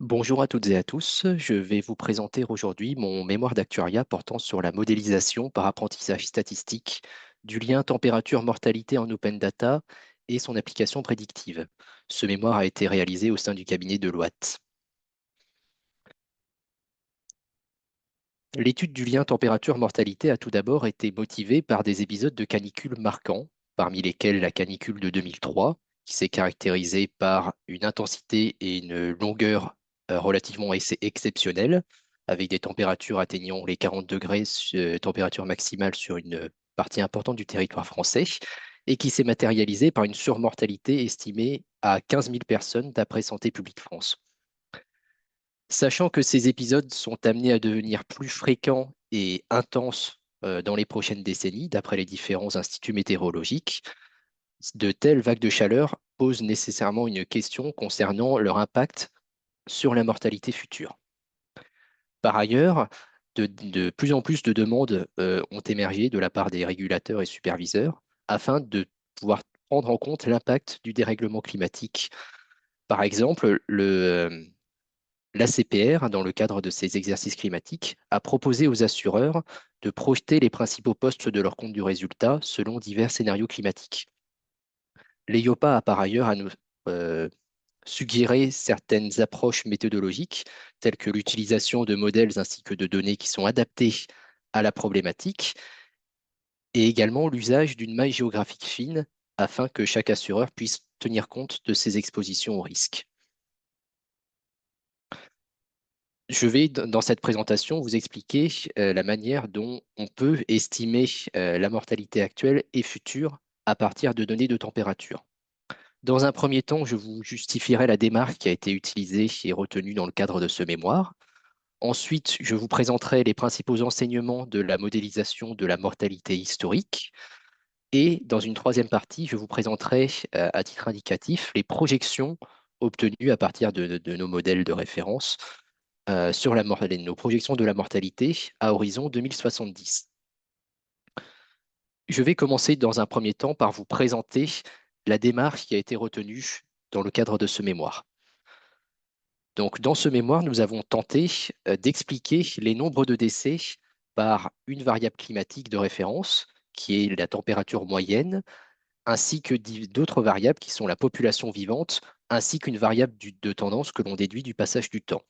Bonjour à toutes et à tous, je vais vous présenter aujourd'hui mon mémoire d'actuariat portant sur la modélisation par apprentissage statistique du lien température-mortalité en open data et son application prédictive. Ce mémoire a été réalisé au sein du cabinet Deloitte. L'étude du lien température-mortalité a tout d'abord été motivée par des épisodes de canicule marquants, parmi lesquels la canicule de 2003, qui s'est caractérisée par une intensité et une longueur relativement exceptionnelles, avec des températures atteignant les 40 degrés, température maximale sur une partie importante du territoire français, et qui s'est matérialisée par une surmortalité estimée à 15 000 personnes d'après Santé publique France. Sachant que ces épisodes sont amenés à devenir plus fréquents et intenses dans les prochaines décennies, d'après les différents instituts météorologiques, de telles vagues de chaleur posent nécessairement une question concernant leur impact sur la mortalité future. Par ailleurs, de plus en plus de demandes ont émergé de la part des régulateurs et superviseurs afin de pouvoir prendre en compte l'impact du dérèglement climatique. Par exemple, l'ACPR, dans le cadre de ces exercices climatiques, a proposé aux assureurs de projeter les principaux postes de leur compte du résultat selon divers scénarios climatiques. L'EIOPA a par ailleurs euh, suggéré certaines approches méthodologiques, telles que l'utilisation de modèles ainsi que de données qui sont adaptées à la problématique, et également l'usage d'une maille géographique fine afin que chaque assureur puisse tenir compte de ses expositions au risque. Je vais, dans cette présentation, vous expliquer la manière dont on peut estimer la mortalité actuelle et future à partir de données de température. Dans un premier temps, je vous justifierai la démarche qui a été utilisée et retenue dans le cadre de ce mémoire. Ensuite, je vous présenterai les principaux enseignements de la modélisation de la mortalité historique. Et dans une troisième partie, je vous présenterai à titre indicatif les projections obtenues à partir de nos modèles de référence sur nos projections de la mortalité à horizon 2070. Je vais commencer dans un premier temps par vous présenter la démarche qui a été retenue dans le cadre de ce mémoire. Donc, dans ce mémoire, nous avons tenté d'expliquer les nombres de décès par une variable climatique de référence, qui est la température moyenne, ainsi que d'autres variables qui sont la population vivante, ainsi qu'une variable de tendance que l'on déduit du passage du temps.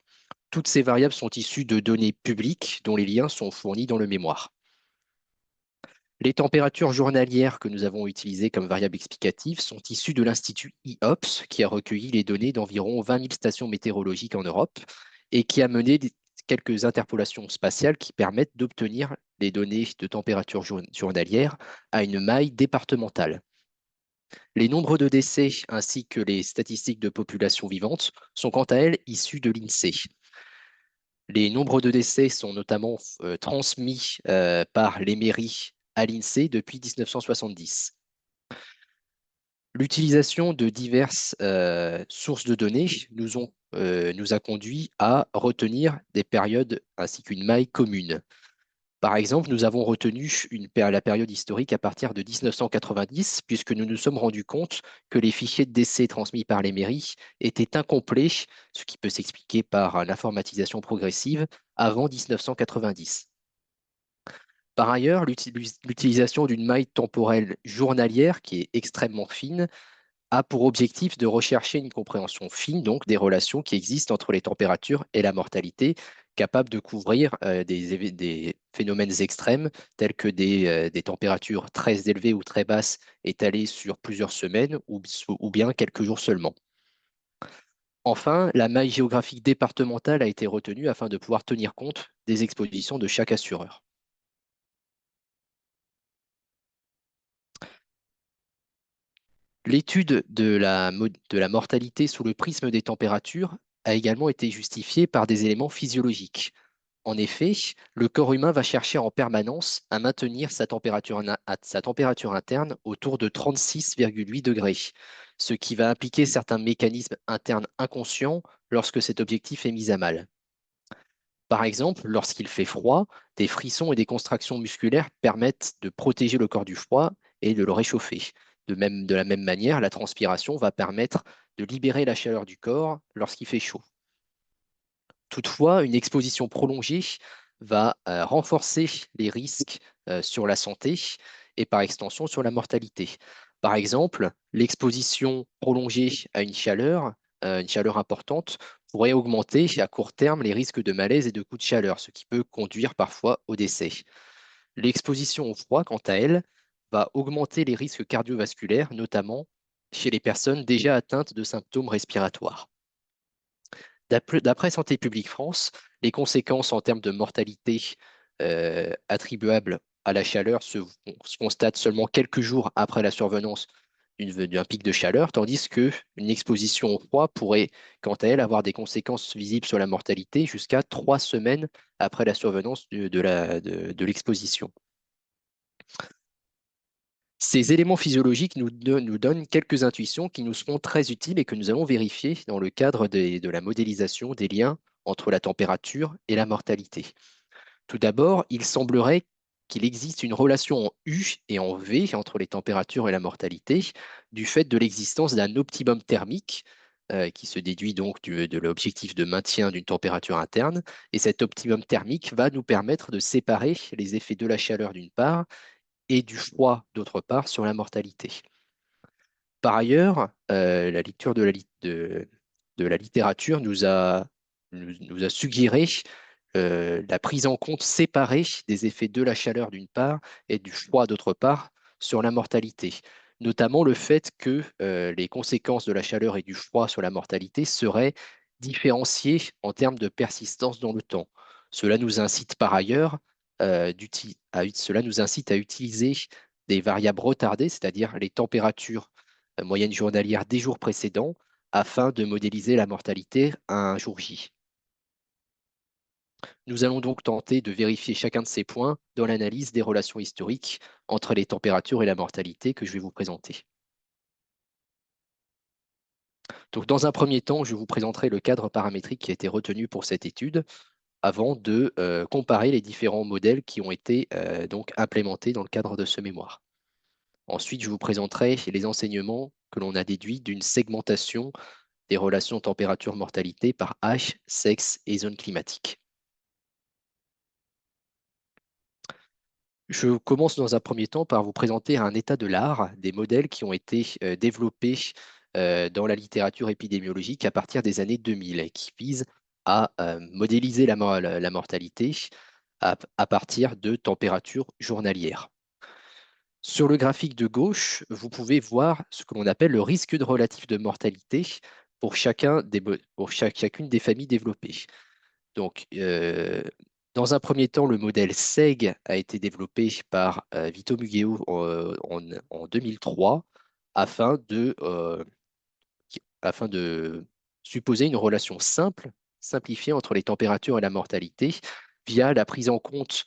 Toutes ces variables sont issues de données publiques dont les liens sont fournis dans le mémoire. Les températures journalières que nous avons utilisées comme variable explicative sont issues de l'Institut IOPS, qui a recueilli les données d'environ 20 000 stations météorologiques en Europe et qui a mené quelques interpolations spatiales qui permettent d'obtenir les données de température journalière à une maille départementale. Les nombres de décès ainsi que les statistiques de population vivante sont quant à elles issues de l'INSEE. Les nombres de décès sont notamment transmis par les mairies à l'INSEE depuis 1970. L'utilisation de diverses sources de données nous a conduit à retenir des périodes ainsi qu'une maille commune. Par exemple, nous avons retenu la période historique à partir de 1990, puisque nous nous sommes rendus compte que les fichiers de décès transmis par les mairies étaient incomplets, ce qui peut s'expliquer par l'informatisation progressive avant 1990. Par ailleurs, l'utilisation d'une maille temporelle journalière qui est extrêmement fine a pour objectif de rechercher une compréhension fine donc des relations qui existent entre les températures et la mortalité, capable de couvrir des phénomènes extrêmes tels que des températures très élevées ou très basses étalées sur plusieurs semaines ou bien quelques jours seulement. Enfin, la maille géographique départementale a été retenue afin de pouvoir tenir compte des expositions de chaque assureur. L'étude de la mortalité sous le prisme des températures a également été justifiée par des éléments physiologiques. En effet, le corps humain va chercher en permanence à maintenir sa température interne autour de 36,8 degrés, ce qui va impliquer certains mécanismes internes inconscients lorsque cet objectif est mis à mal. Par exemple, lorsqu'il fait froid, des frissons et des contractions musculaires permettent de protéger le corps du froid et de le réchauffer. De la même manière, la transpiration va permettre de libérer la chaleur du corps lorsqu'il fait chaud. Toutefois, une exposition prolongée va renforcer les risques sur la santé et par extension sur la mortalité. Par exemple, l'exposition prolongée à une chaleur importante, pourrait augmenter à court terme les risques de malaise et de coups de chaleur, ce qui peut conduire parfois au décès. L'exposition au froid, quant à elle, va augmenter les risques cardiovasculaires, notamment chez les personnes déjà atteintes de symptômes respiratoires. D'après Santé publique France, les conséquences en termes de mortalité attribuables à la chaleur se constatent seulement quelques jours après la survenance d'un pic de chaleur, tandis qu'une exposition au froid pourrait, quant à elle, avoir des conséquences visibles sur la mortalité jusqu'à 3 semaines après la survenance de l'exposition. Ces éléments physiologiques nous donnent quelques intuitions qui nous seront très utiles et que nous allons vérifier dans le cadre de la modélisation des liens entre la température et la mortalité. Tout d'abord, il semblerait qu'il existe une relation en U et en V entre les températures et la mortalité du fait de l'existence d'un optimum thermique qui se déduit donc de l'objectif de maintien d'une température interne. Et cet optimum thermique va nous permettre de séparer les effets de la chaleur d'une part et du froid, d'autre part, sur la mortalité. Par ailleurs, la lecture de la littérature nous a suggéré la prise en compte séparée des effets de la chaleur d'une part et du froid d'autre part sur la mortalité, notamment le fait que les conséquences de la chaleur et du froid sur la mortalité seraient différenciées en termes de persistance dans le temps. Cela nous incite par ailleurs cela nous incite à utiliser des variables retardées, c'est-à-dire les températures moyennes journalières des jours précédents, afin de modéliser la mortalité à un jour J. Nous allons donc tenter de vérifier chacun de ces points dans l'analyse des relations historiques entre les températures et la mortalité que je vais vous présenter. Donc, dans un premier temps, je vous présenterai le cadre paramétrique qui a été retenu pour cette étude avant de comparer les différents modèles qui ont été donc implémentés dans le cadre de ce mémoire. Ensuite, je vous présenterai les enseignements que l'on a déduits d'une segmentation des relations température-mortalité par âge, sexe et zone climatique. Je commence dans un premier temps par vous présenter un état de l'art des modèles qui ont été développés dans la littérature épidémiologique à partir des années 2000 et qui visent à modéliser la mortalité à partir de températures journalières. Sur le graphique de gauche, vous pouvez voir ce que l'on appelle le risque de relatif de mortalité pour chacune des familles développées. Donc, dans un premier temps, le modèle SEG a été développé par Vito Mugueo en 2003 afin afin de supposer une relation simplifiée entre les températures et la mortalité via la prise en compte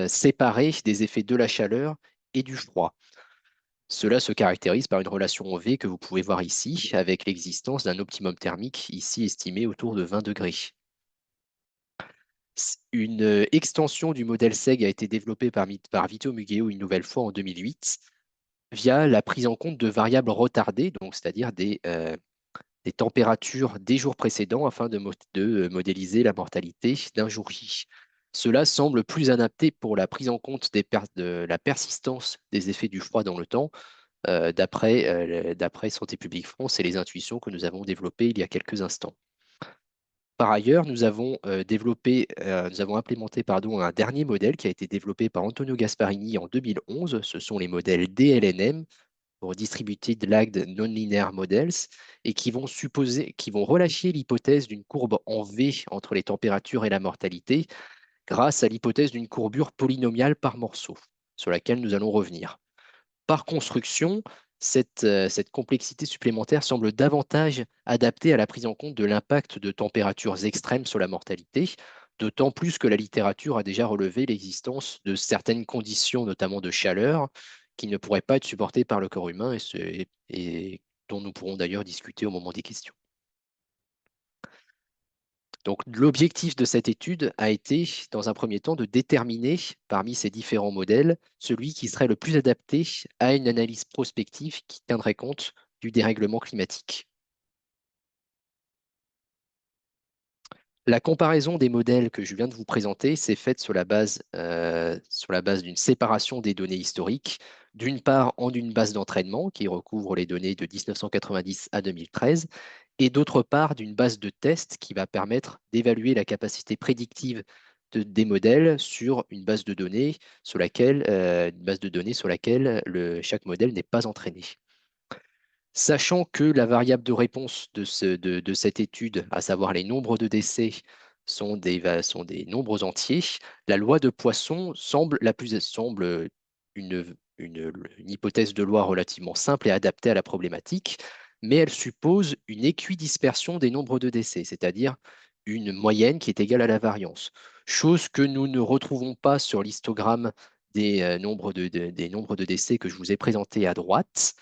séparée des effets de la chaleur et du froid. Cela se caractérise par une relation en V que vous pouvez voir ici, avec l'existence d'un optimum thermique ici estimé autour de 20 degrés. Une extension du modèle SEG a été développée par Vito Mugueo une nouvelle fois en 2008 via la prise en compte de variables retardées, donc c'est-à-dire des températures des jours précédents afin de modéliser la mortalité d'un jour J. Cela semble plus adapté pour la prise en compte de la persistance des effets du froid dans le temps, d'après Santé publique France et les intuitions que nous avons développées il y a quelques instants. Par ailleurs, nous avons implémenté un dernier modèle qui a été développé par Antonio Gasparini en 2011. Ce sont les modèles DLNM, pour Distributed Lagged Non-Linear Models, et qui vont relâcher l'hypothèse d'une courbe en V entre les températures et la mortalité grâce à l'hypothèse d'une courbure polynomiale par morceau, sur laquelle nous allons revenir. Par construction, cette complexité supplémentaire semble davantage adaptée à la prise en compte de l'impact de températures extrêmes sur la mortalité, d'autant plus que la littérature a déjà relevé l'existence de certaines conditions, notamment de chaleur, qui ne pourraient pas être supportées par le corps humain et dont nous pourrons d'ailleurs discuter au moment des questions. Donc, l'objectif de cette étude a été, dans un premier temps, de déterminer parmi ces différents modèles celui qui serait le plus adapté à une analyse prospective qui tiendrait compte du dérèglement climatique. La comparaison des modèles que je viens de vous présenter s'est faite sur la base d'une séparation des données historiques, d'une part en une base d'entraînement qui recouvre les données de 1990 à 2013, et d'autre part d'une base de test qui va permettre d'évaluer la capacité prédictive des modèles sur une base de données sur laquelle chaque modèle n'est pas entraîné. Sachant que la variable de réponse de cette étude, à savoir les nombres de décès, sont des nombres entiers, la loi de Poisson semble une hypothèse de loi relativement simple et adaptée à la problématique, mais elle suppose une équidispersion des nombres de décès, c'est-à-dire une moyenne qui est égale à la variance, chose que nous ne retrouvons pas sur l'histogramme des nombres de décès que je vous ai présenté à droite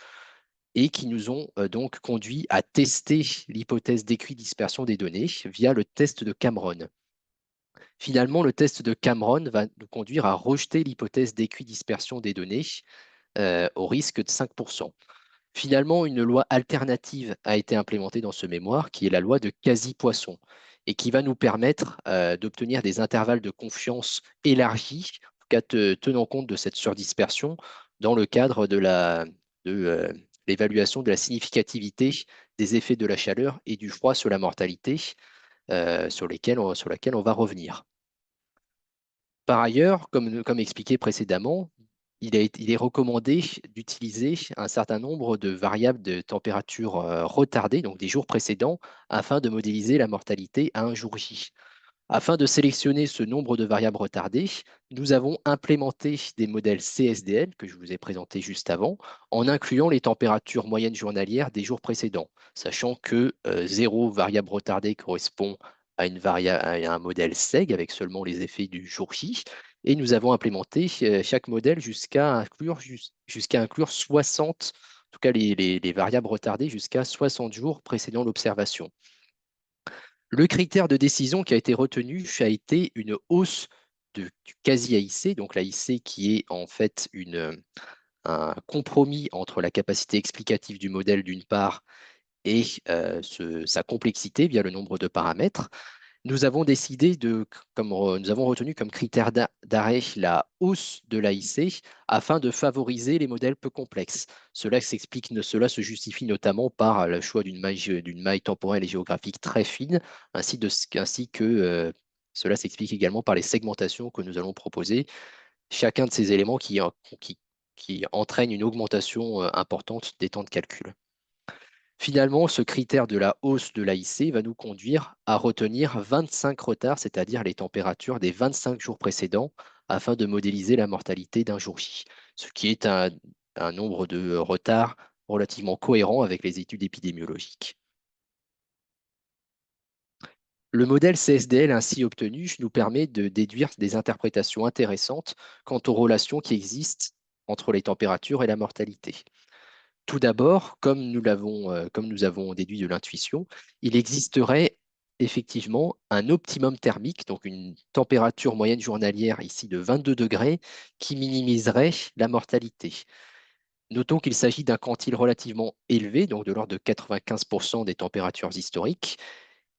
et qui nous ont donc conduit à tester l'hypothèse d'équidispersion des données via le test de Cameron. Finalement, le test de Cameron va nous conduire à rejeter l'hypothèse d'équidispersion des données au risque de 5%. Finalement, une loi alternative a été implémentée dans ce mémoire, qui est la loi de Quasi-Poisson, et qui va nous permettre d'obtenir des intervalles de confiance élargis, en tout cas tenant compte de cette surdispersion, dans le cadre de l'évaluation de la significativité des effets de la chaleur et du froid sur la mortalité, sur laquelle on va revenir. Par ailleurs, comme expliqué précédemment, il est recommandé d'utiliser un certain nombre de variables de température retardées, donc des jours précédents, afin de modéliser la mortalité à un jour J. Afin de sélectionner ce nombre de variables retardées, nous avons implémenté des modèles CSDL que je vous ai présentés juste avant, en incluant les températures moyennes journalières des jours précédents, sachant que 0 variable retardée correspond à un modèle SEG avec seulement les effets du jour J. Et nous avons implémenté chaque modèle jusqu'à inclure 60, en tout cas les variables retardées jusqu'à 60 jours précédant l'observation. Le critère de décision qui a été retenu a été une hausse du quasi-AIC, donc l'AIC qui est en fait un compromis entre la capacité explicative du modèle d'une part et sa complexité via le nombre de paramètres. Nous avons nous avons retenu comme critère d'arrêt la hausse de l'AIC afin de favoriser les modèles peu complexes. Cela se justifie notamment par le choix d'une maille temporelle et géographique très fine, ainsi que cela s'explique également par les segmentations que nous allons proposer. Chacun de ces éléments qui entraîne une augmentation importante des temps de calcul. Finalement, ce critère de la hausse de l'AIC va nous conduire à retenir 25 retards, c'est-à-dire les températures des 25 jours précédents, afin de modéliser la mortalité d'un jour J, ce qui est un nombre de retards relativement cohérent avec les études épidémiologiques. Le modèle CSDL ainsi obtenu nous permet de déduire des interprétations intéressantes quant aux relations qui existent entre les températures et la mortalité. Tout d'abord, comme nous avons déduit de l'intuition, il existerait effectivement un optimum thermique, donc une température moyenne journalière ici de 22 degrés, qui minimiserait la mortalité. Notons qu'il s'agit d'un quantile relativement élevé, donc de l'ordre de 95% des températures historiques,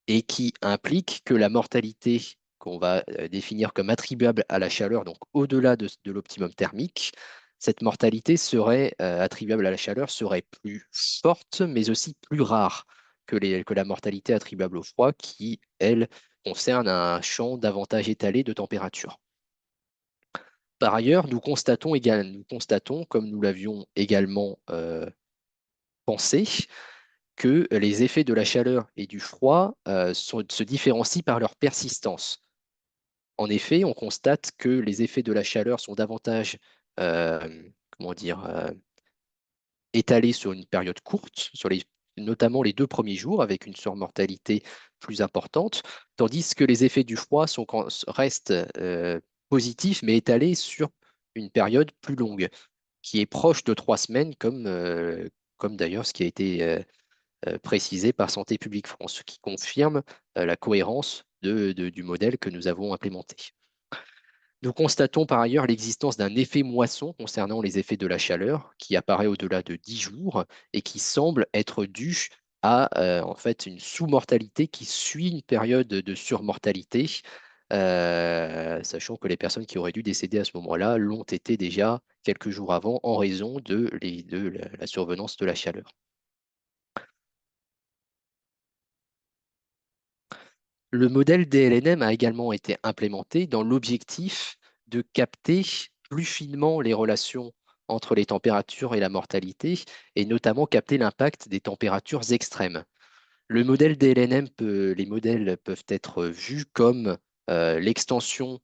et qui implique que la mortalité qu'on va définir comme attribuable à la chaleur, donc au-delà de l'optimum thermique, cette mortalité attribuable à la chaleur serait plus forte, mais aussi plus rare que la mortalité attribuable au froid, qui, elle, concerne un champ davantage étalé de température. Par ailleurs, nous constatons, comme nous l'avions également pensé, que les effets de la chaleur et du froid se différencient par leur persistance. En effet, on constate que les effets de la chaleur sont davantage comment dire, étalés sur une période courte, notamment les 2 premiers jours, avec une surmortalité plus importante, tandis que les effets du froid restent positifs, mais étalés sur une période plus longue, qui est proche de 3 semaines, comme d'ailleurs ce qui a été précisé par Santé publique France, ce qui confirme la cohérence du modèle que nous avons implémenté. Nous constatons par ailleurs l'existence d'un effet moisson concernant les effets de la chaleur qui apparaît au-delà de 10 jours et qui semble être dû à en fait une sous-mortalité qui suit une période de surmortalité, sachant que les personnes qui auraient dû décéder à ce moment-là l'ont été déjà quelques jours avant en raison de la survenance de la chaleur. Le modèle DLNM a également été implémenté dans l'objectif de capter plus finement les relations entre les températures et la mortalité, et notamment capter l'impact des températures extrêmes. Le modèle DLNM les modèles peuvent être vus comme l'extension,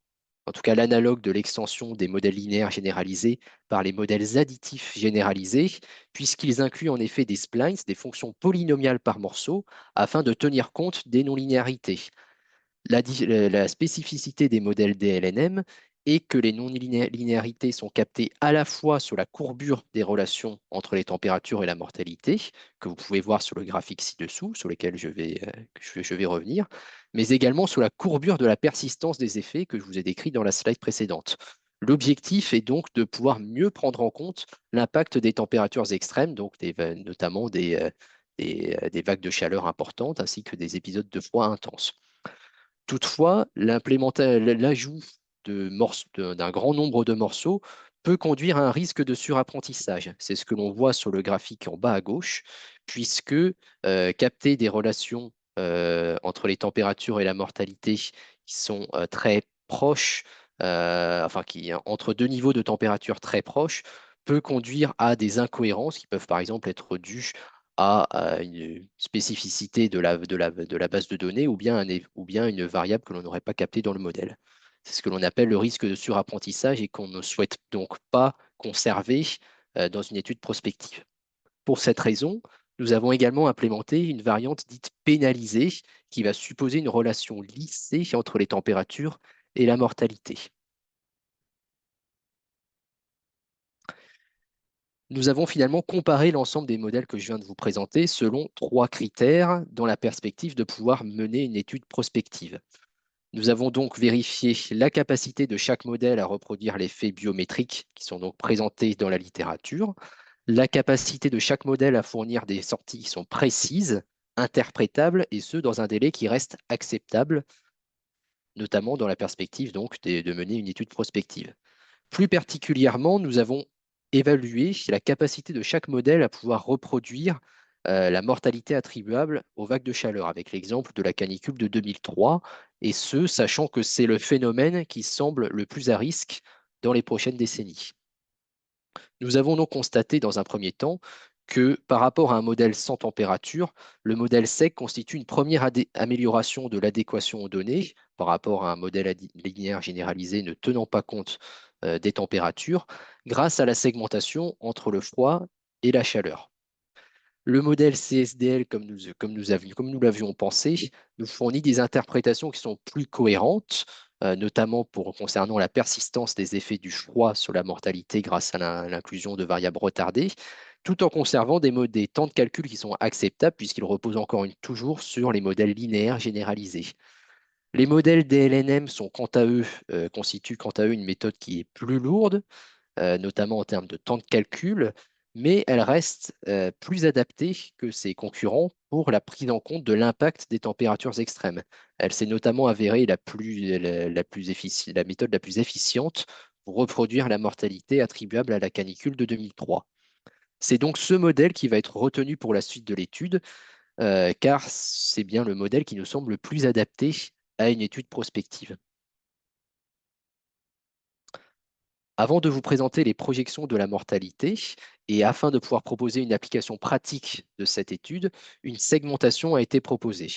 en tout cas l'analogue de l'extension des modèles linéaires généralisés par les modèles additifs généralisés, puisqu'ils incluent en effet des splines, des fonctions polynomiales par morceau, afin de tenir compte des non-linéarités. La spécificité des modèles DLNM est que les non-linéarités sont captées à la fois sur la courbure des relations entre les températures et la mortalité, que vous pouvez voir sur le graphique ci-dessous, sur lequel je vais revenir, mais également sur la courbure de la persistance des effets que je vous ai décrit dans la slide précédente. L'objectif est donc de pouvoir mieux prendre en compte l'impact des températures extrêmes, donc notamment des vagues de chaleur importantes, ainsi que des épisodes de froid intenses. Toutefois, l'ajout d'un grand nombre de morceaux peut conduire à un risque de surapprentissage. C'est ce que l'on voit sur le graphique en bas à gauche, puisque capter des relations entre les températures et la mortalité qui sont très proches, entre deux niveaux de température très proches, peut conduire à des incohérences qui peuvent par exemple être dues à une spécificité de la base de données ou bien une variable que l'on n'aurait pas captée dans le modèle. C'est ce que l'on appelle le risque de surapprentissage et qu'on ne souhaite donc pas conserver dans une étude prospective. Pour cette raison, nous avons également implémenté une variante dite pénalisée qui va supposer une relation lissée entre les températures et la mortalité. Nous avons finalement comparé l'ensemble des modèles que je viens de vous présenter selon trois critères dans la perspective de pouvoir mener une étude prospective. Nous avons donc vérifié la capacité de chaque modèle à reproduire les faits biométriques qui sont donc présentés dans la littérature, la capacité de chaque modèle à fournir des sorties qui sont précises, interprétables, et ce, dans un délai qui reste acceptable, notamment dans la perspective donc de mener une étude prospective. Plus particulièrement, nous avons évalué la capacité de chaque modèle à pouvoir reproduire la mortalité attribuable aux vagues de chaleur, avec l'exemple de la canicule de 2003, et ce, sachant que c'est le phénomène qui semble le plus à risque dans les prochaines décennies. Nous avons donc constaté dans un premier temps que par rapport à un modèle sans température, le modèle sec constitue une première amélioration de l'adéquation aux données par rapport à un modèle linéaire généralisé ne tenant pas compte des températures grâce à la segmentation entre le froid et la chaleur. Le modèle CSDL, comme nous l'avions pensé, nous fournit des interprétations qui sont plus cohérentes, notamment concernant la persistance des effets du froid sur la mortalité grâce à l'inclusion de variables retardées, tout en conservant des temps de calcul qui sont acceptables puisqu'ils reposent toujours sur les modèles linéaires généralisés. Les modèles DLNM constituent quant à eux une méthode qui est plus lourde, notamment en termes de temps de calcul, mais elle reste plus adaptée que ses concurrents pour la prise en compte de l'impact des températures extrêmes. Elle s'est notamment avérée la méthode la plus efficiente pour reproduire la mortalité attribuable à la canicule de 2003. C'est donc ce modèle qui va être retenu pour la suite de l'étude, car c'est bien le modèle qui nous semble le plus adapté à une étude prospective. Avant de vous présenter les projections de la mortalité, et afin de pouvoir proposer une application pratique de cette étude, une segmentation a été proposée.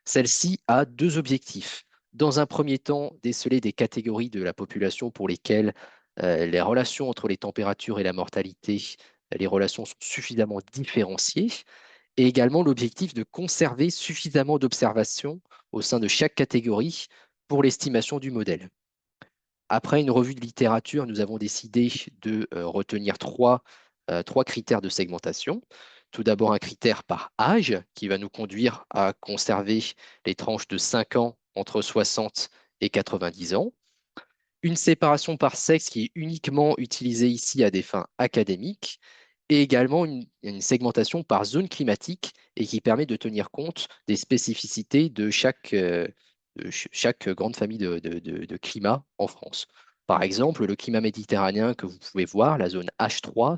Celle-ci a deux objectifs. Dans un premier temps, déceler des catégories de la population pour lesquelles les relations entre les températures et la mortalité, les relations sont suffisamment différenciées, et également l'objectif de conserver suffisamment d'observations au sein de chaque catégorie pour l'estimation du modèle. Après une revue de littérature, nous avons décidé de retenir trois critères de segmentation. Tout d'abord, un critère par âge qui va nous conduire à conserver les tranches de 5 ans entre 60 et 90 ans. Une séparation par sexe qui est uniquement utilisée ici à des fins académiques. et également une segmentation par zone climatique et qui permet de tenir compte des spécificités de chaque grande famille de climat en France. Par exemple, le climat méditerranéen que vous pouvez voir, la zone H3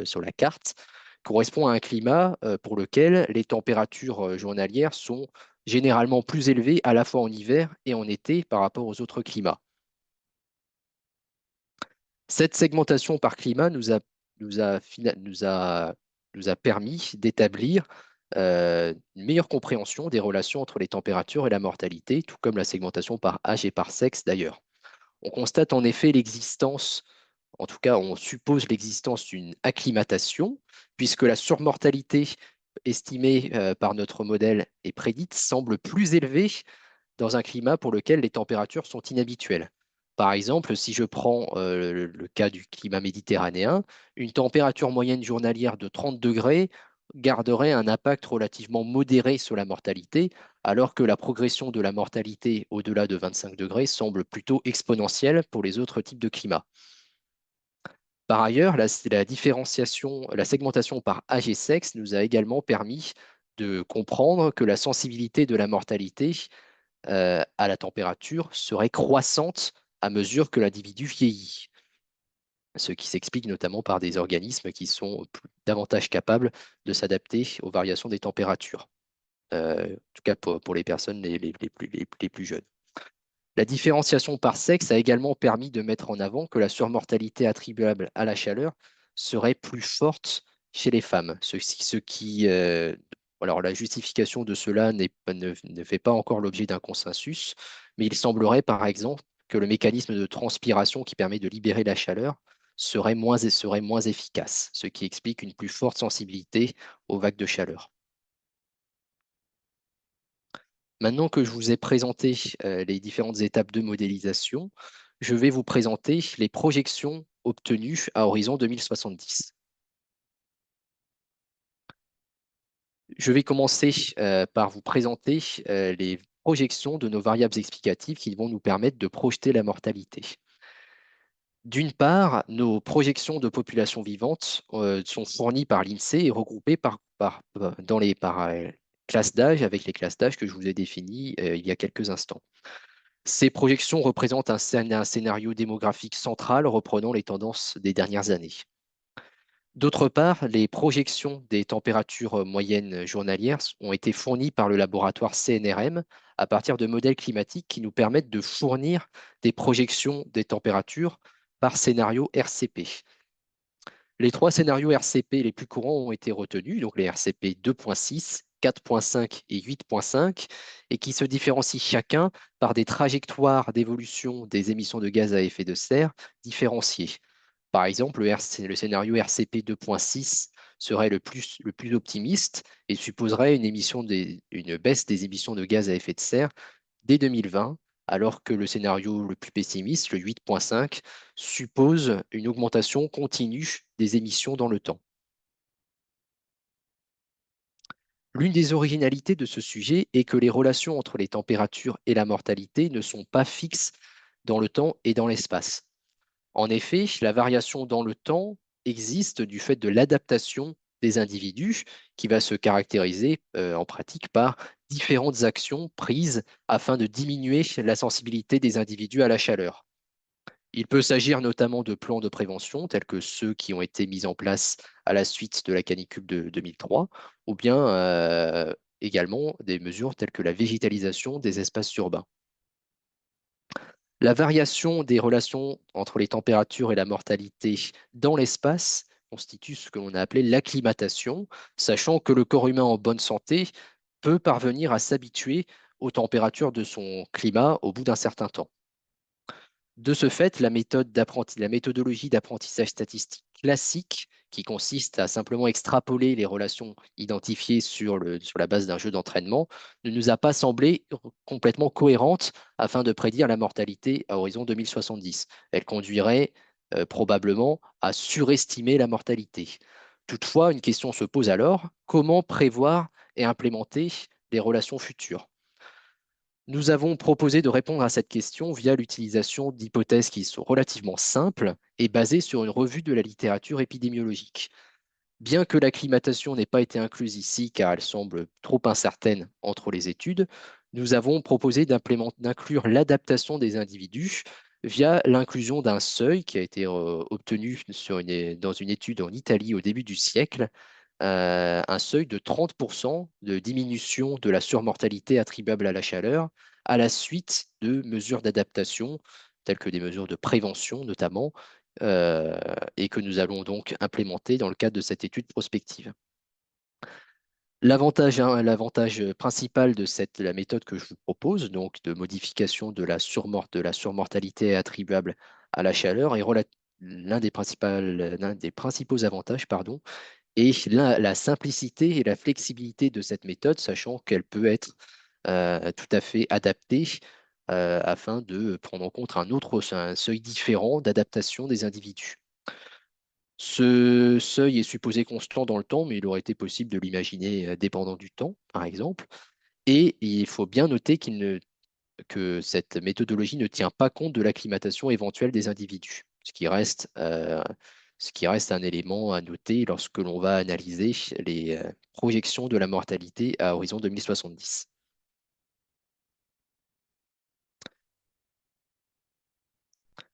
sur la carte, correspond à un climat pour lequel les températures journalières sont généralement plus élevées à la fois en hiver et en été par rapport aux autres climats. Cette segmentation par climat nous a, fina- nous a permis d'établir une meilleure compréhension des relations entre les températures et la mortalité, tout comme la segmentation par âge et par sexe d'ailleurs. On constate en effet l'existence, en tout cas on suppose l'existence d'une acclimatation, puisque la surmortalité estimée par notre modèle et prédite semble plus élevée dans un climat pour lequel les températures sont inhabituelles. Par exemple, si je prends le cas du climat méditerranéen, une température moyenne journalière de 30 degrés garderait un impact relativement modéré sur la mortalité, alors que la progression de la mortalité au-delà de 25 degrés semble plutôt exponentielle pour les autres types de climats. Par ailleurs, la segmentation par âge et sexe nous a également permis de comprendre que la sensibilité de la mortalité à la température serait croissante à mesure que l'individu vieillit, ce qui s'explique notamment par des organismes qui sont davantage capables de s'adapter aux variations des températures, en tout cas pour les personnes les plus jeunes. La différenciation par sexe a également permis de mettre en avant que la surmortalité attribuable à la chaleur serait plus forte chez les femmes, alors la justification de cela ne fait pas encore l'objet d'un consensus, mais il semblerait par exemple que le mécanisme de transpiration qui permet de libérer la chaleur serait moins efficace, ce qui explique une plus forte sensibilité aux vagues de chaleur. Maintenant que je vous ai présenté les différentes étapes de modélisation, je vais vous présenter les projections obtenues à horizon 2070. Je vais commencer par vous présenter les projections de nos variables explicatives qui vont nous permettre de projeter la mortalité. D'une part, nos projections de population vivante sont fournies par l'INSEE et regroupées par classes d'âge avec les classes d'âge que je vous ai définies il y a quelques instants. Ces projections représentent un scénario démographique central reprenant les tendances des dernières années. D'autre part, les projections des températures moyennes journalières ont été fournies par le laboratoire CNRM à partir de modèles climatiques qui nous permettent de fournir des projections des températures par scénario RCP. Les trois scénarios RCP les plus courants ont été retenus, donc les RCP 2.6, 4.5 et 8.5, et qui se différencient chacun par des trajectoires d'évolution des émissions de gaz à effet de serre différenciées. Par exemple, le scénario RCP 2.6 serait le plus optimiste et supposerait une baisse des émissions de gaz à effet de serre dès 2020, alors que le scénario le plus pessimiste, le 8.5, suppose une augmentation continue des émissions dans le temps. L'une des originalités de ce sujet est que les relations entre les températures et la mortalité ne sont pas fixes dans le temps et dans l'espace. En effet, la variation dans le temps existe du fait de l'adaptation des individus qui va se caractériser en pratique par différentes actions prises afin de diminuer la sensibilité des individus à la chaleur. Il peut s'agir notamment de plans de prévention tels que ceux qui ont été mis en place à la suite de la canicule de 2003, ou bien également des mesures telles que la végétalisation des espaces urbains. La variation des relations entre les températures et la mortalité dans l'espace constitue ce que l'on a appelé l'acclimatation, sachant que le corps humain en bonne santé peut parvenir à s'habituer aux températures de son climat au bout d'un certain temps. De ce fait, la méthodologie d'apprentissage statistique classique, qui consiste à simplement extrapoler les relations identifiées sur la base d'un jeu d'entraînement, ne nous a pas semblé complètement cohérente afin de prédire la mortalité à horizon 2070. Elle conduirait probablement à surestimer la mortalité. Toutefois, une question se pose alors, comment prévoir et implémenter les relations futures? Nous avons proposé de répondre à cette question via l'utilisation d'hypothèses qui sont relativement simples et basées sur une revue de la littérature épidémiologique. Bien que l'acclimatation n'ait pas été incluse ici, car elle semble trop incertaine entre les études, nous avons proposé d'inclure l'adaptation des individus via l'inclusion d'un seuil qui a été obtenu dans une étude en Italie au début du siècle, un seuil de 30% de diminution de la surmortalité attribuable à la chaleur à la suite de mesures d'adaptation, telles que des mesures de prévention notamment, euh, et que nous allons donc implémenter dans le cadre de cette étude prospective. L'avantage principal de la méthode que je vous propose, donc de modification de la surmortalité attribuable à la chaleur, est l'un des principaux avantages, pardon, et la simplicité et la flexibilité de cette méthode, sachant qu'elle peut être tout à fait adaptée afin de prendre en compte un seuil différent d'adaptation des individus. Ce seuil est supposé constant dans le temps, mais il aurait été possible de l'imaginer dépendant du temps, par exemple. Et il faut bien noter que cette méthodologie ne tient pas compte de l'acclimatation éventuelle des individus, ce qui reste un élément à noter lorsque l'on va analyser les projections de la mortalité à horizon 2070.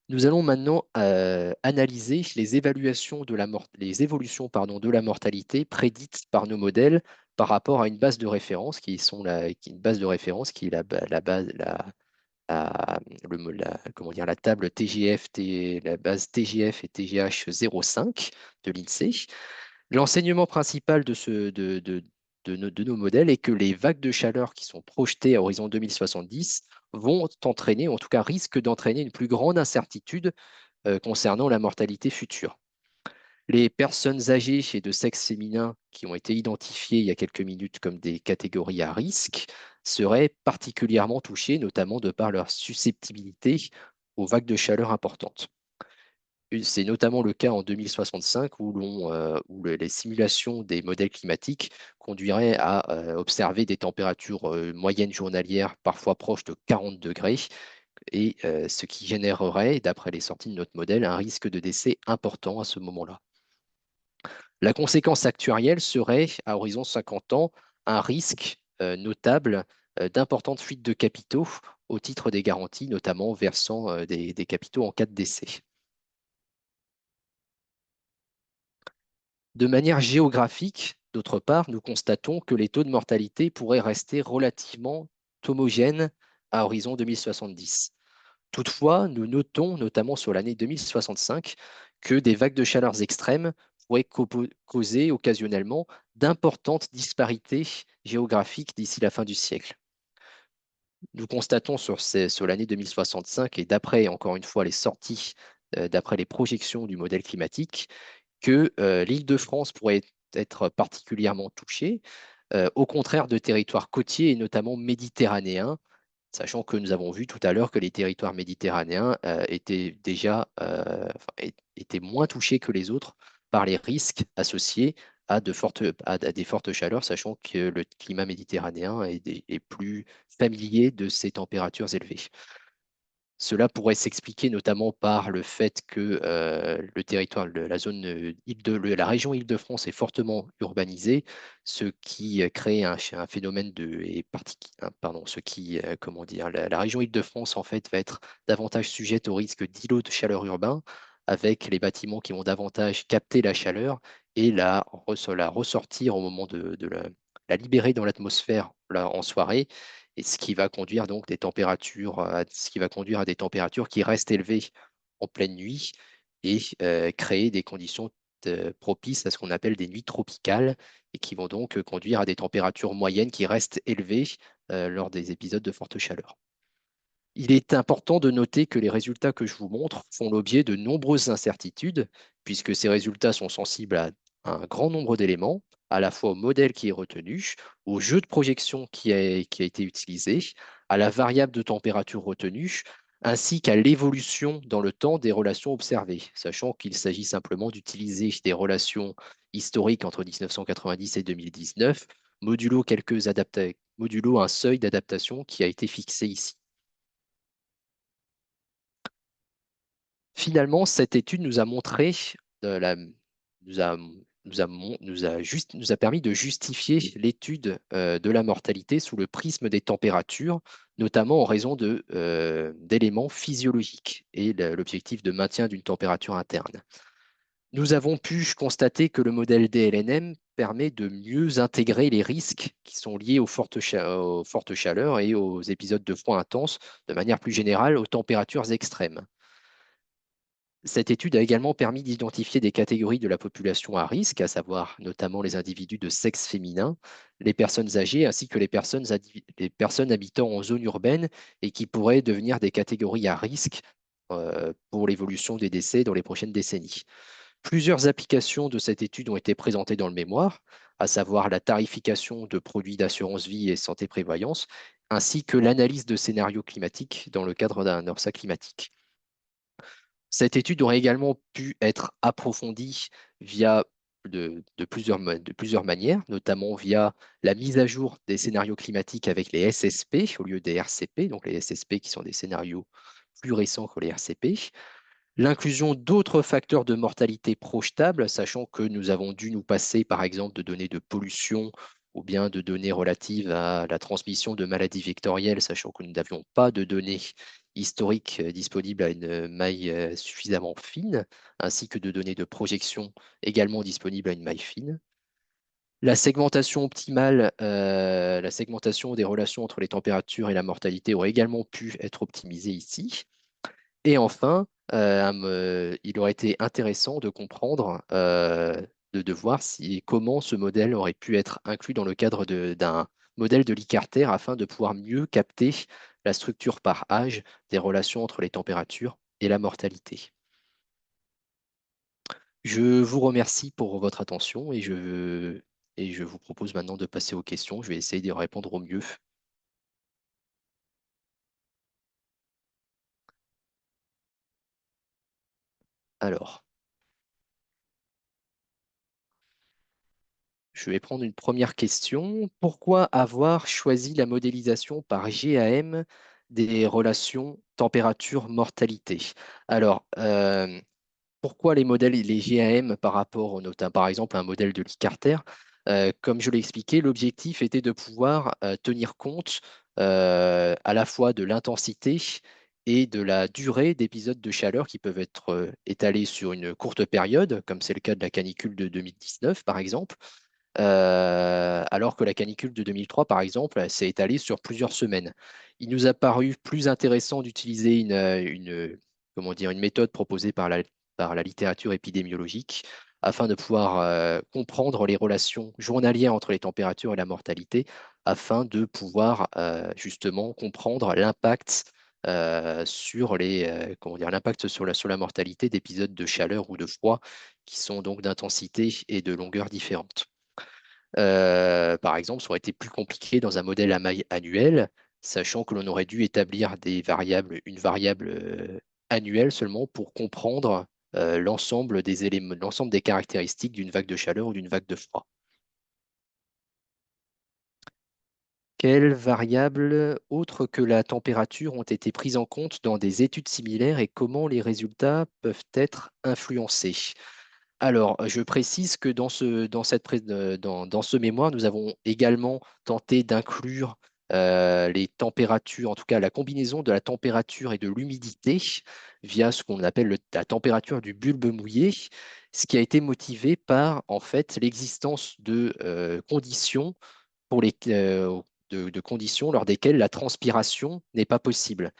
Nous allons maintenant analyser les évolutions pardon, de la mortalité prédites par nos modèles par rapport à une base de référence une base de référence qui est la base, comment dire, la table la base TGF et TGH 05 de l'INSEE. L'enseignement principal de nos modèles est que les vagues de chaleur qui sont projetées à horizon 2070 vont entraîner, ou en tout cas risquent d'entraîner une plus grande incertitude concernant la mortalité future. Les personnes âgées et de sexe féminin qui ont été identifiées il y a quelques minutes comme des catégories à risque seraient particulièrement touchées, notamment de par leur susceptibilité aux vagues de chaleur importantes. C'est notamment le cas en 2065 où les simulations des modèles climatiques conduiraient à observer des températures moyennes journalières parfois proches de 40 degrés et ce qui générerait, d'après les sorties de notre modèle, un risque de décès important à ce moment-là. La conséquence actuarielle serait, à horizon 50 ans, un risque notable d'importantes fuites de capitaux au titre des garanties, notamment versant des capitaux en cas de décès. De manière géographique, d'autre part, nous constatons que les taux de mortalité pourraient rester relativement homogènes à horizon 2070. Toutefois, nous notons, notamment sur l'année 2065, que des vagues de chaleur extrêmes pourraient causer occasionnellement d'importantes disparités géographiques d'ici la fin du siècle. Nous constatons sur l'année 2065 et d'après, encore une fois, les sorties, d'après les projections du modèle climatique, que l'Île-de-France pourrait être particulièrement touchée, au contraire de territoires côtiers et notamment méditerranéens, sachant que nous avons vu tout à l'heure que les territoires méditerranéens étaient moins touchés que les autres par les risques associés à des fortes chaleurs, sachant que le climat méditerranéen est plus familier de ces températures élevées. Cela pourrait s'expliquer notamment par le fait que le territoire, la zone la région Île-de-France est fortement urbanisée, ce qui crée un phénomène pardon, ce qui, comment dire, la région Île-de-France en fait va être davantage sujette au risque d'îlots de chaleur urbain, avec les bâtiments qui vont davantage capter la chaleur et la ressortir au moment de la libérer dans l'atmosphère en soirée et ce qui va conduire à des températures qui restent élevées en pleine nuit et créer des conditions propices à ce qu'on appelle des nuits tropicales et qui vont donc conduire à des températures moyennes qui restent élevées lors des épisodes de forte chaleur. Il est important de noter que les résultats que je vous montre font l'objet de nombreuses incertitudes, puisque ces résultats sont sensibles à un grand nombre d'éléments, à la fois au modèle qui est retenu, au jeu de projection qui a été utilisé, à la variable de température retenue, ainsi qu'à l'évolution dans le temps des relations observées, sachant qu'il s'agit simplement d'utiliser des relations historiques entre 1990 et 2019, modulo un seuil d'adaptation qui a été fixé ici. Finalement, cette étude nous a montré, nous a nous a permis de justifier l'étude de la mortalité sous le prisme des températures, notamment en raison d'éléments physiologiques et l'objectif de maintien d'une température interne. Nous avons pu constater que le modèle DLNM permet de mieux intégrer les risques qui sont liés aux fortes chaleurs et aux épisodes de froid intense, de manière plus générale aux températures extrêmes. Cette étude a également permis d'identifier des catégories de la population à risque, à savoir notamment les individus de sexe féminin, les personnes âgées ainsi que les personnes habitant en zone urbaine et qui pourraient devenir des catégories à risque pour l'évolution des décès dans les prochaines décennies. Plusieurs applications de cette étude ont été présentées dans le mémoire, à savoir la tarification de produits d'assurance vie et santé prévoyance, ainsi que l'analyse de scénarios climatiques dans le cadre d'un ORSA climatique. Cette étude aurait également pu être approfondie via de plusieurs manières, notamment via la mise à jour des scénarios climatiques avec les SSP au lieu des RCP, donc les SSP qui sont des scénarios plus récents que les RCP, l'inclusion d'autres facteurs de mortalité projetables, sachant que nous avons dû nous passer, par exemple, de données de pollution ou bien de données relatives à la transmission de maladies vectorielles, sachant que nous n'avions pas de données historiques disponibles à une maille suffisamment fine, ainsi que de données de projection également disponibles à une maille fine. La segmentation optimale, la segmentation des relations entre les températures et la mortalité aurait également pu être optimisée ici. Et enfin, il aurait été intéressant de comprendre, de voir comment ce modèle aurait pu être inclus dans le cadre d'un modèle de Lee Carter afin de pouvoir mieux capter la structure par âge des relations entre les températures et la mortalité. Je vous remercie pour votre attention et je vous propose maintenant de passer aux questions. Je vais essayer d'y répondre au mieux. Alors, je vais prendre une première question. Pourquoi avoir choisi la modélisation par GAM des relations température-mortalité? Alors, pourquoi les modèles, les GAM par rapport notamment, par exemple, à un modèle de Lee Carter? Comme je l'ai expliqué, l'objectif était de pouvoir tenir compte à la fois de l'intensité et de la durée d'épisodes de chaleur qui peuvent être étalés sur une courte période, comme c'est le cas de la canicule de 2019, par exemple, alors que la canicule de 2003, par exemple, elle s'est étalée sur plusieurs semaines. Il nous a paru plus intéressant d'utiliser comment dire, une méthode proposée par la littérature épidémiologique afin de pouvoir comprendre les relations journalières entre les températures et la mortalité, afin de pouvoir justement comprendre l'impact comment dire, l'impact sur la mortalité d'épisodes de chaleur ou de froid qui sont donc d'intensité et de longueur différentes. Par exemple, ça aurait été plus compliqué dans un modèle à maille annuelle, sachant que l'on aurait dû établir une variable annuelle seulement pour comprendre l'ensemble des éléments, l'ensemble des caractéristiques d'une vague de chaleur ou d'une vague de froid. Quelles variables autres que la température ont été prises en compte dans des études similaires et comment les résultats peuvent être influencés? Alors, je précise que dans ce mémoire, nous avons également tenté d'inclure les températures, en tout cas la combinaison de la température et de l'humidité via ce qu'on appelle la température du bulbe mouillé, ce qui a été motivé par en fait l'existence de conditions pour de conditions lors desquelles la transpiration n'est pas possible.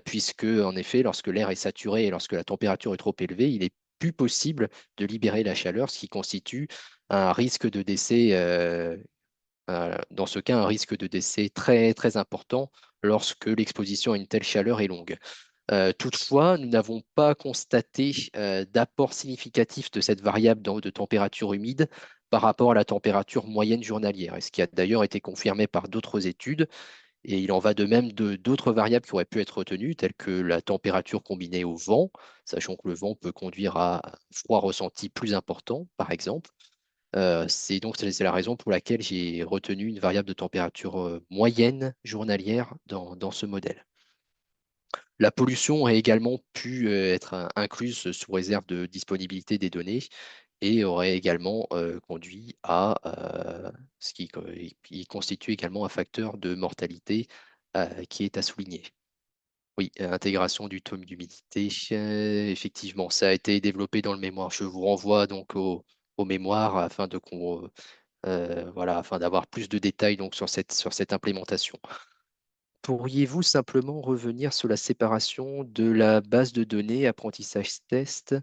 Puisque, en effet, lorsque l'air est saturé et lorsque la température est trop élevée, il est plus possible de libérer la chaleur, ce qui constitue un risque de décès, dans ce cas, un risque de décès très, très important lorsque l'exposition à une telle chaleur est longue. Toutefois, nous n'avons pas constaté d'apport significatif de cette variable de température humide par rapport à la température moyenne journalière, et ce qui a d'ailleurs été confirmé par d'autres études. Et il en va de même de d'autres variables qui auraient pu être retenues, telles que la température combinée au vent, sachant que le vent peut conduire à un froid ressenti plus important, par exemple. C'est la raison pour laquelle j'ai retenu une variable de température moyenne journalière dans ce modèle. La pollution a également pu être incluse sous réserve de disponibilité des données, et aurait également conduit à ce qui constitue également un facteur de mortalité qui est à souligner. Oui, intégration du taux d'humidité, effectivement, ça a été développé dans le mémoire. Je vous renvoie donc au mémoire afin de voilà, afin d'avoir plus de détails donc sur cette implémentation. Pourriez-vous simplement revenir sur la séparation de la base de données apprentissage test,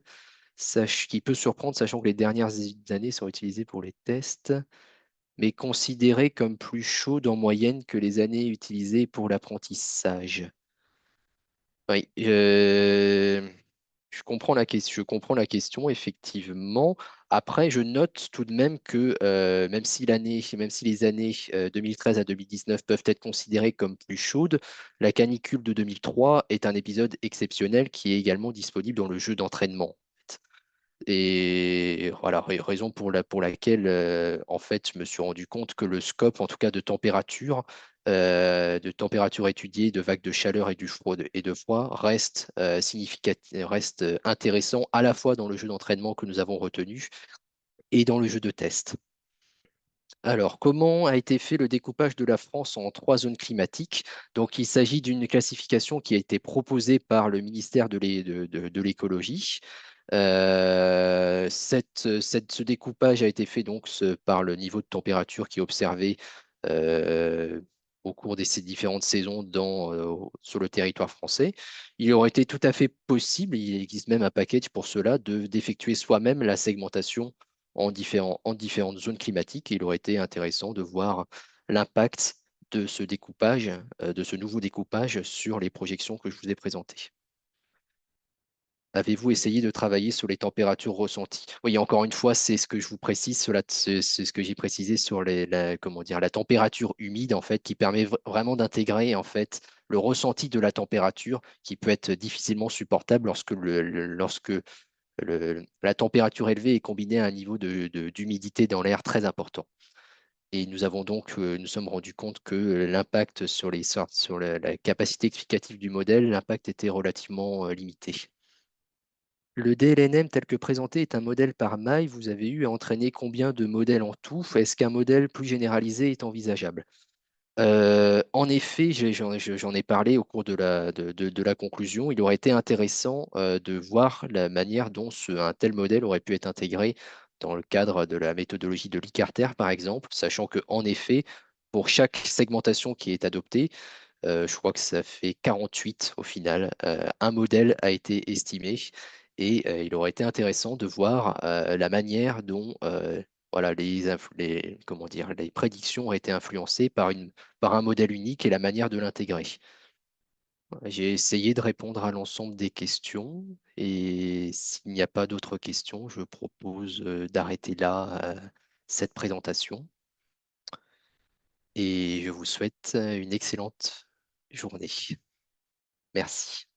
qui peut surprendre, sachant que les dernières années sont utilisées pour les tests, mais considérées comme plus chaudes en moyenne que les années utilisées pour l'apprentissage? Oui, je comprends la question, effectivement. Après, je note tout de même que même si les années 2013 à 2019 peuvent être considérées comme plus chaudes, la canicule de 2003 est un épisode exceptionnel qui est également disponible dans le jeu d'entraînement. Et voilà, raison pour laquelle, en fait, je me suis rendu compte que le scope, en tout cas de température étudiée, de vagues de chaleur et de froid, reste significatif, reste intéressant à la fois dans le jeu d'entraînement que nous avons retenu et dans le jeu de test. Alors, comment a été fait le découpage de la France en trois zones climatiques? Donc, il s'agit d'une classification qui a été proposée par le ministère de l'écologie. Ce découpage a été fait donc par le niveau de température qui est observé euh, au cours de ces différentes saisons sur le territoire français. Il aurait été tout à fait possible, il existe même un package pour cela, d'effectuer soi-même la segmentation en différentes zones climatiques. Il aurait été intéressant de voir l'impact de ce découpage, de ce nouveau découpage sur les projections que je vous ai présentées. Avez-vous essayé de travailler sur les températures ressenties? Oui, encore une fois, c'est ce que je vous précise, c'est ce que j'ai précisé sur comment dire, la température humide, en fait, qui permet vraiment d'intégrer, en fait, le ressenti de la température qui peut être difficilement supportable lorsque la température élevée est combinée à un niveau d'humidité dans l'air très important. Et nous sommes rendus compte que l'impact sur la capacité explicative du modèle, l'impact était relativement limité. Le DLNM tel que présenté est un modèle par maille. Vous avez eu à entraîner combien de modèles en tout? Est-ce qu'un modèle plus généralisé est envisageable? En effet, j'en ai parlé au cours de la conclusion. Il aurait été intéressant de voir la manière dont un tel modèle aurait pu être intégré dans le cadre de la méthodologie de Lee Carter, par exemple, sachant que, en effet, pour chaque segmentation qui est adoptée, je crois que ça fait 48 au final. Un modèle a été estimé et il aurait été intéressant de voir la manière dont voilà, comment dire, les prédictions ont été influencées par un modèle unique et la manière de l'intégrer. J'ai essayé de répondre à l'ensemble des questions et s'il n'y a pas d'autres questions, je propose d'arrêter là cette présentation et je vous souhaite une excellente journée. Merci.